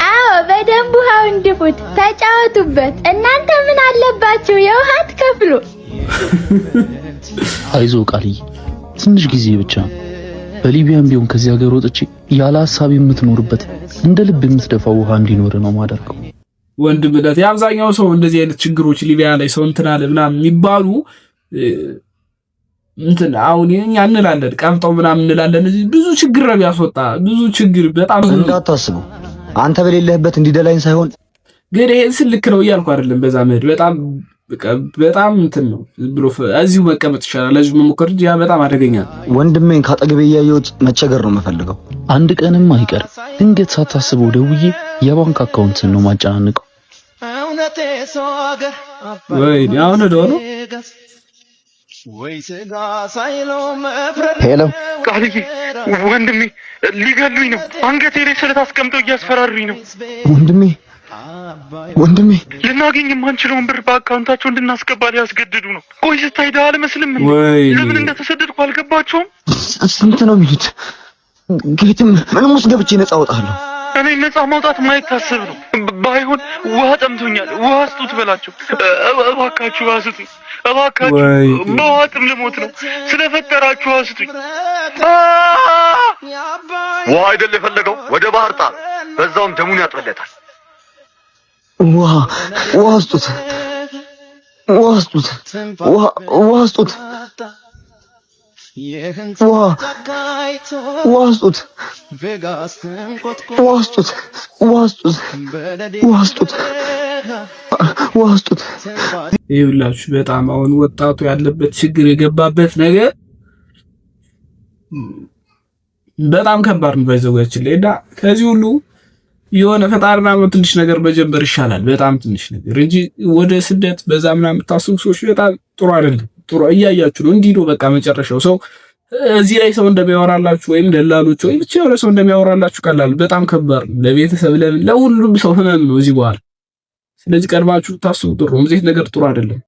አዎ በደንብ ውሃው እንድፉት ተጫወቱበት። እናንተ ምን አለባችሁ የውሃ ትከፍሉ። አይዞ ቃልዬ ትንሽ ጊዜ ብቻ በሊቢያም ቢሆን ከዚህ ሀገር ወጥቼ ያለ ሐሳብ የምትኖርበት እንደ ልብ የምትደፋው ውሃ እንዲኖር ነው ማደርገው። ወንድምነት የአብዛኛው ሰው እንደዚህ አይነት ችግሮች ሊቢያ ላይ ሰው እንትና ምናምን የሚባሉ እንትን አሁን እኛ እንላለን ቀምጠው ምናምን እንላለን። ብዙ ችግር ነው ያስወጣ ብዙ ችግር በጣም እንዳታስቡ አንተ በሌለህበት እንዲደላኝ ሳይሆን ግን ይሄን ስልክ ነው እያልኩ አይደለም። በዛ መሄድ በጣም እንትን ነው ብሎ እዚሁ መቀመጥ ይችላል። ለዚህ መሞከር እንጂ ያ በጣም አደገኛ ነው። ወንድሜን ካጠገቤ እያየሁት መቸገር ነው የምፈልገው። አንድ ቀንም አይቀር ድንገት ሳታስበው ደውዬ የባንክ አካውንትን ነው ማጨናነቀው። ወይ አሁን ደውሎ ሄሎ ቃልዬ ወንድሜ ሊገሉኝ ነው። አንገቴ ላይ ስለት አስቀምጠው እያስፈራሩኝ ነው። ወንድሜ ልናገኝ የማንችለውን ብር በአካውንታቸው እንድናስገባ ሊያስገድዱ ነው። ቆይ ስታይ ደህና አልመስልም። ለምን እንደተሰደድኩ አልገባቸውም። ስንት ነው የሚሉት? ጌትም ምንም ውስጥ ገብቼ ነፃ አወጣለሁ። እኔ ነፃ ማውጣት ማይታሰብ ነው። ባይሆን ውሃ ጠምቶኛል፣ ውሃ ስጡት በላቸው። እባካችሁ ውሃ ስጡኝ፣ እባካችሁ በውሃ ጥም ልሞት ነው። ስለፈጠራችሁ ውሃ ስጡኝ። ውሃ አይደል የፈለገው? ወደ ባህር ጣል፣ በዛውም ደሙን ያጥበለታል። ውሃ ስጡት፣ ውሃ ስጡት፣ ውሃ ስጡት፣ ውሃ ስጡት፣ ውሃ ስጡት፣ ውሃ ስጡት፣ ውሃ ስጡት፣ ውሃ ስጡት። ይኸውላችሁ በጣም አሁን ወጣቱ ያለበት ችግር የገባበት ነገር በጣም ከባድ ነው። ባይዘጋችን ለዳ ከዚህ ሁሉ የሆነ ፈጣሪና ነው ትንሽ ነገር መጀመር ይሻላል። በጣም ትንሽ ነገር እንጂ ወደ ስደት በዛ ምናምን የምታስቡ ሰዎች በጣም ጥሩ አይደለም። ጥሩ እያያችሁ ነው። እንዲህ ነው በቃ መጨረሻው። ሰው እዚህ ላይ ሰው እንደሚያወራላችሁ ወይም ደላሎች ወይም ብቻ የሆነ ሰው እንደሚያወራላችሁ ቀላል፣ በጣም ከባድ ነው። ለቤተሰብ ለሁሉም ሰው ህመም ነው እዚህ በኋላ። ስለዚህ ቀድማችሁ ታስቡ። ጥሩ ነው። እዚህ ነገር ጥሩ አይደለም።